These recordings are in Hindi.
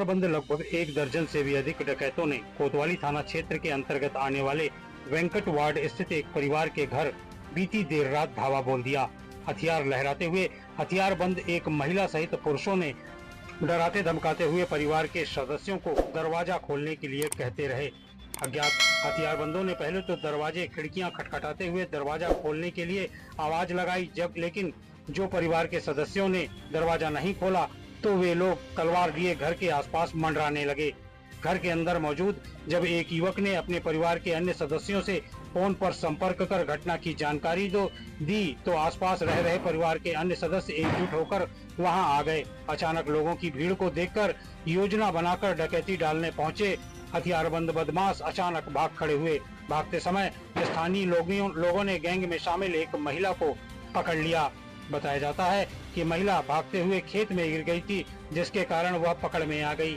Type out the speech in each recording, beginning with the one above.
हथियार बंद लगभग 1 दर्जन से भी अधिक डकैतों ने कोतवाली थाना क्षेत्र के अंतर्गत आने वाले वेंकट वार्ड स्थित एक परिवार के घर बीती देर रात धावा बोल दिया। हथियार लहराते हुए हथियार बंद एक महिला सहित पुरुषों ने डराते धमकाते हुए परिवार के सदस्यों को दरवाजा खोलने के लिए कहते रहे। अज्ञात हथियारबंदों ने पहले तो दरवाजे खिड़कियां खटखटाते हुए दरवाजा खोलने के लिए आवाज लगाई, जब लेकिन जो परिवार के सदस्यों ने दरवाजा नहीं खोला तो वे लोग तलवार लिए घर के आसपास मंडराने लगे। घर के अंदर मौजूद जब एक युवक ने अपने परिवार के अन्य सदस्यों से फोन पर संपर्क कर घटना की जानकारी दी तो आसपास रह रहे परिवार के अन्य सदस्य एकजुट होकर वहां आ गए। अचानक लोगों की भीड़ को देखकर योजना बनाकर डकैती डालने पहुंचे हथियारबंद बदमाश अचानक भाग खड़े हुए। भागते समय स्थानीय लोगों ने गैंग में शामिल एक महिला को पकड़ लिया। बताया जाता है कि महिला भागते हुए खेत में गिर गई थी, जिसके कारण वह पकड़ में आ गई।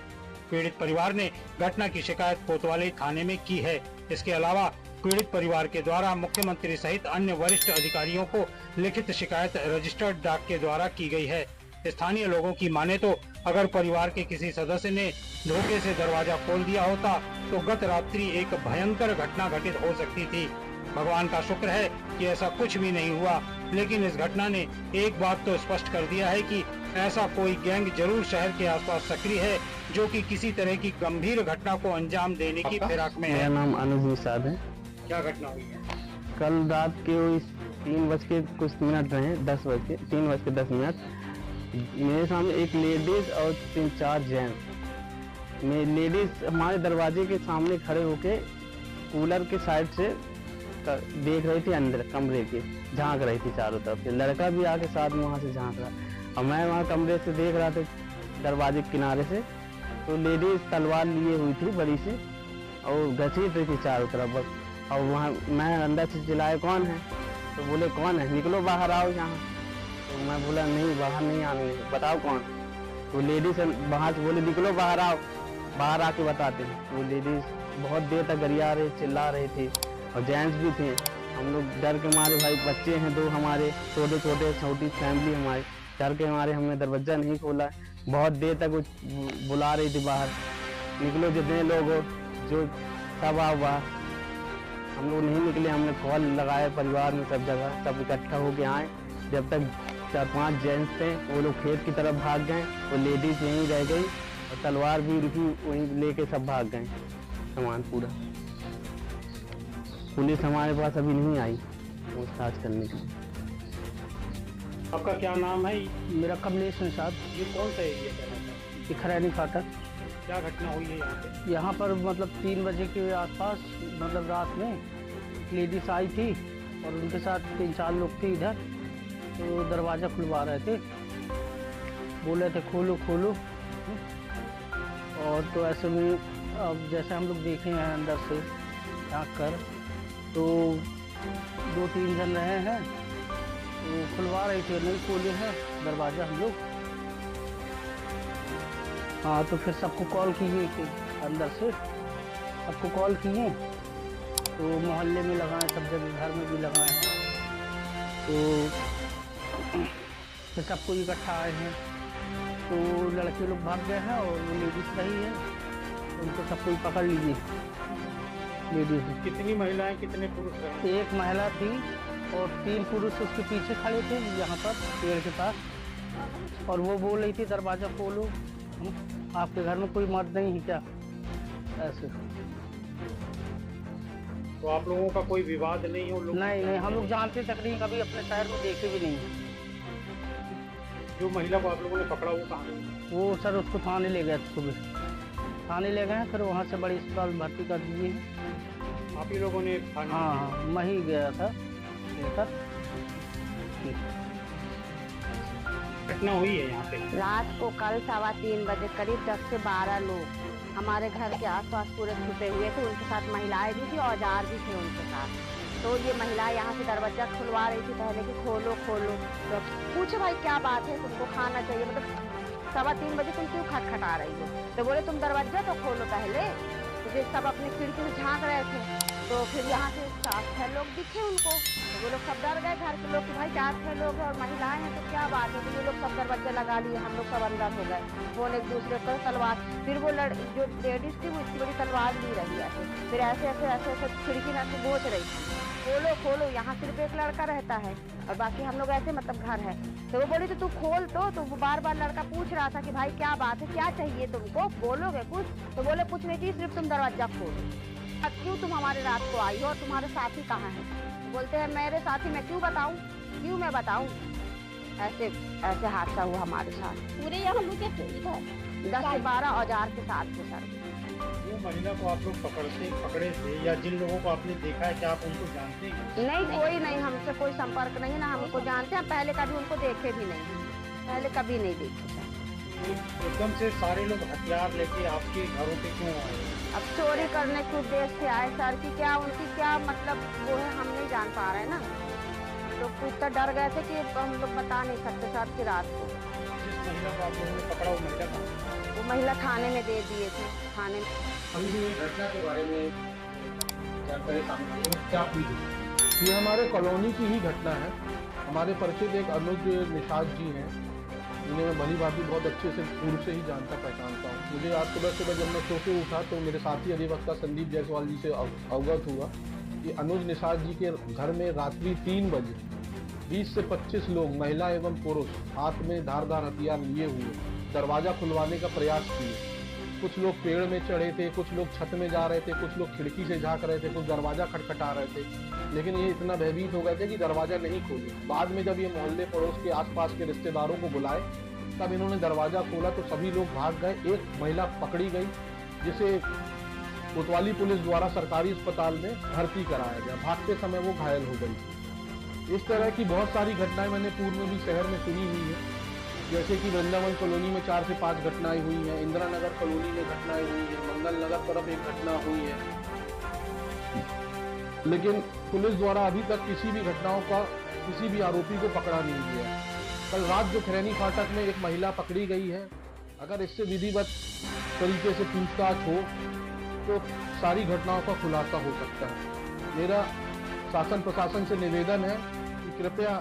पीड़ित परिवार ने घटना की शिकायत कोतवाली थाने में की है। इसके अलावा पीड़ित परिवार के द्वारा मुख्यमंत्री सहित अन्य वरिष्ठ अधिकारियों को लिखित शिकायत रजिस्टर्ड डाक के द्वारा की गई है। स्थानीय लोगों की माने तो अगर परिवार के किसी सदस्य ने धोखे से दरवाजा खोल दिया होता तो गत रात्रि एक भयंकर घटना घटित हो सकती थी। भगवान का शुक्र है कि ऐसा कुछ भी नहीं हुआ, लेकिन इस घटना ने एक बात तो स्पष्ट कर दिया है कि ऐसा कोई गैंग जरूर शहर के आसपास सक्रिय है जो कि किसी तरह की गंभीर घटना को अंजाम देने की फिराक में है। मेरा नाम अनुज निषाद है। क्या घटना हुई है? कल रात के 3:00 रहे, 3:10 मेरे सामने एक लेडीज और 3-4 जेंट्स। लेडीज हमारे दरवाजे के सामने खड़े होके कूलर के साइड से देख रही थी, अंदर कमरे के झांक रही थी चारों तरफ से। लड़का भी आके साथ में वहाँ से झांक रहा और मैं वहाँ कमरे से देख रहा था दरवाजे के किनारे से। तो लेडीज तलवार लिए हुई थी बड़ी से और घसीट रही थी चारों तरफ बस। और वहाँ मैं अंदर से चिल्लाया कौन है, तो बोले कौन है, निकलो बाहर आओ यहाँ। तो मैं बोला नहीं, बाहर नहीं आने, बताओ कौन। तो लेडीज बाहर से बोले निकलो बाहर आओ, बाहर आके बताते हैं। तो लेडीज बहुत देर तक गरिया रहे, चिल्ला रहे थे और जेंट्स भी थे। हम लोग डर के मारे, भाई बच्चे हैं 2 हमारे, छोटी फैमिली हमारी, डर के मारे हमने दरवाजा नहीं खोला। बहुत देर तक बुला रही थी बाहर, निकलो जितने लोग हो, जो सब आओ बाहर। हम लोग नहीं निकले, हमने कॉल लगाया परिवार में सब जगह, सब इकट्ठा होके आए। जब तक 4-5 जेंट्स थे वो लोग खेत की तरफ भाग गए, वो लेडीज यहीं रह गई और तलवार भी उनकी वहीं लेके सब भाग गए। सामान पूरा, पुलिस हमारे पास अभी नहीं आई पूछताछ करने के लिए। आपका क्या नाम है? मेरा कमलेश निषाद। ये कौन सा एरिया है? खरैनी फाटक। क्या घटना हुई है यहाँ पे? यहाँ पर मतलब 3 बजे के आसपास, मतलब रात में लेडीज आई थी और उनके साथ 3-4 लोग थे इधर। तो दरवाज़ा खुलवा रहे थे, बोल रहे थे खोलो खोलो। और तो ऐसे में अब जैसे हम लोग देखे हैं अंदर से झाँक कर, तो 2-3 जन रहे हैं, तो खुलवा रहे थे, नहीं खोले हैं दरवाज़ा हम लोग। हाँ, तो फिर सबको कॉल किए कि अंदर से सबको कॉल किए, तो मोहल्ले में लगाए, सब जगह घर में भी लगाए हैं। तो फिर सबको इकट्ठा आए हैं, तो लड़के लोग भाग गए हैं और वो लेडीज रही है, उनको सबको ही पकड़ लीजिए। लेडीज कितनी महिलाएं कितने पुरुष रहे? एक महिला थी और 3 पुरुष उसके पीछे खड़े थे यहाँ पर पेड़ के पास, और वो बोल रही थी दरवाज़ा खोलो, आपके घर में कोई मर्द नहीं है क्या, ऐसे। तो आप लोगों का कोई विवाद नहीं हो? नहीं, हम लोग जानते तक नहीं, कभी अपने शहर में देखे भी नहीं। जो महिला को आप लोगों ने पकड़ा वो कहाँ है? वो सर उसको थाने ले गए, सुबह थाने ले गए, फिर वहाँ से बड़ी अस्पताल में भर्ती कर दिए। आप ही लोगों ने? हाँ, मैं ही गया था लेकर। घटना हुई है यहाँ पे रात को कल 3:15 बजे करीब 10 से 12 लोग हमारे घर के आसपास पूरे छुपे हुए थे। उनके साथ महिलाएं भी थी, औजार भी थे उनके साथ। तो ये महिला यहाँ से दरवाजा खुलवा रही थी पहले कि खोलो खोलो। तो पूछे भाई क्या बात है, तुमको खाना चाहिए, मतलब 3:15 बजे तुम क्यों खटखटा रही हो? तो बोले तुम दरवाजा तो खोलो पहले। तो सब अपनी खिड़की से झाँक रहे थे, तो फिर यहाँ से 7-6 लोग दिखे उनको, तो वो लोग सब डर गए घर के लोग कि भाई 4-6 लोग हैं और महिलाएं हैं तो क्या बात है। तो ये लोग सब दरवाजे लगा लिए, हम लोग सब अंदर हो गए। वो एक दूसरे पर तलवार, फिर वो जो लेडीज थी वो इतनी बड़ी तलवार ली रही है, फिर ऐसे ऐसे ऐसे ऐसे खिड़की में से बोझ रही थी, खोलो खोलो, यहाँ सिर्फ एक लड़का रहता है और बाकी हम लोग ऐसे मतलब घर है। तो वो बोली तो तू खोल तो वो बार बार लड़का पूछ रहा था कि भाई क्या बात है, क्या चाहिए तुमको, बोलोगे कुछ? तो बोले कुछ नहीं चाहिए, सिर्फ तुम दरवाजा खोलो। क्यों तुम हमारे रात को आई हो और तुम्हारे साथी कहाँ है? तो बोलते हैं मेरे साथी मैं क्यों बताऊँ, क्यों मैं बताऊँ। ऐसे ऐसे हादसा हुआ हमारे साथ। पूरे यहाँ रुके थे इधर 10 से 12 औजार के साथ थे सर। वो महिला को आप लोग पकड़े थे या जिन लोगों को आपने देखा है, क्या आप उनको जानते हैं? नहीं, कोई नहीं, हमसे कोई संपर्क नहीं, ना हमको जानते हैं, पहले कभी उनको देखे भी नहीं, पहले कभी नहीं देखे सर। एकदम से सारे लोग हथियार लेके आपके घरों पे क्यों आए? अब चोरी करने के उद्देश्य से आए सर की क्या उनकी क्या मतलब वो है, हम नहीं जान पा रहे हैं ना। हम लोग तो इतना डर गए थे कि हम लोग बता नहीं सकते सर की रात को। जिस महिला को आप लोगों ने पकड़ा वो महिला कहाँ? वो महिला थाने में दे दिए थे, थाने में। अभी भी घटना के बारे में जानकारी सामने आई है, क्या हुई? ये हमारे कॉलोनी की ही घटना है। हमारे परिचित एक अनुज निषाद जी हैं, उन्हें मैं भली भांति बहुत अच्छे से पूर्व से ही जानता पहचानता हूँ। मुझे आज सुबह जब मैं सो के उठा तो मेरे साथी अधिवक्ता संदीप जायसवाल जी से अवगत हुआ कि अनुज निषाद जी के घर में रात्रि 3 बजे 20 से 25 लोग महिला एवं पुरुष हाथ में धारदार हथियार लिए हुए दरवाज़ा खुलवाने का प्रयास किए। कुछ लोग पेड़ में चढ़े थे, कुछ लोग छत में जा रहे थे, कुछ लोग खिड़की से झांक रहे थे, कुछ दरवाज़ा खटखटा रहे थे, लेकिन ये इतना भयभीत हो गए थे कि दरवाज़ा नहीं खोले। बाद में जब ये मोहल्ले पड़ोस के आसपास के रिश्तेदारों को बुलाए तब इन्होंने दरवाज़ा खोला तो सभी लोग भाग गए। एक महिला पकड़ी गई जिसे कोतवाली पुलिस द्वारा सरकारी अस्पताल में भर्ती कराया गया। भागते समय वो घायल हो गई। इस तरह की बहुत सारी घटनाएं मैंने पूर्व में भी शहर में सुनी हुई है, जैसे कि वृंदावन कॉलोनी में 4 से 5 घटनाएं हुई हैं, इंदिरा नगर कॉलोनी में घटनाएं हुई हैं, मंगल नगर तरफ एक घटना हुई है, लेकिन पुलिस द्वारा अभी तक किसी भी घटनाओं का किसी भी आरोपी को पकड़ा नहीं गया। कल रात जो खैरानी फाटक में एक महिला पकड़ी गई है, अगर इससे विधिवत तरीके से पूछताछ हो तो सारी घटनाओं का खुलासा हो सकता है। मेरा शासन प्रशासन से निवेदन है कि कृपया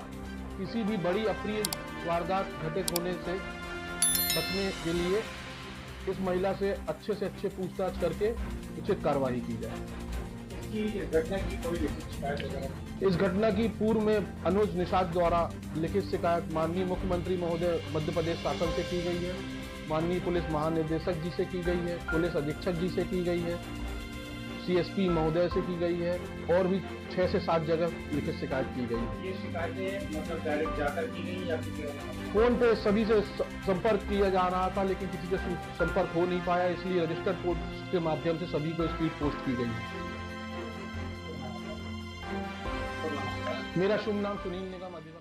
किसी भी बड़ी अप्रिय वारदात घटित होने से बचने के लिए इस महिला से अच्छे पूछताछ करके उचित कार्रवाई की जाए। इस घटना की कोई लिखित शिकायत वगैरह? इस घटना की पूर्व में अनुज निषाद द्वारा लिखित शिकायत माननीय मुख्यमंत्री महोदय मध्य प्रदेश शासन से की गई है, माननीय पुलिस महानिदेशक जी से की गई है, पुलिस अधीक्षक जी से की गई है, CSP महोदय से की गई है और भी 6 से 7 जगह लिखित शिकायत की गई। ये शिकायतें मतलब डायरेक्ट जाकर की गई या किसी फोन पे सभी से संपर्क किया जा रहा था, लेकिन किसी से संपर्क हो नहीं पाया, इसलिए रजिस्टर्ड पोस्ट के माध्यम से सभी को स्पीड पोस्ट की गई। मेरा शुभ नाम सुनील निगम अधिकारी।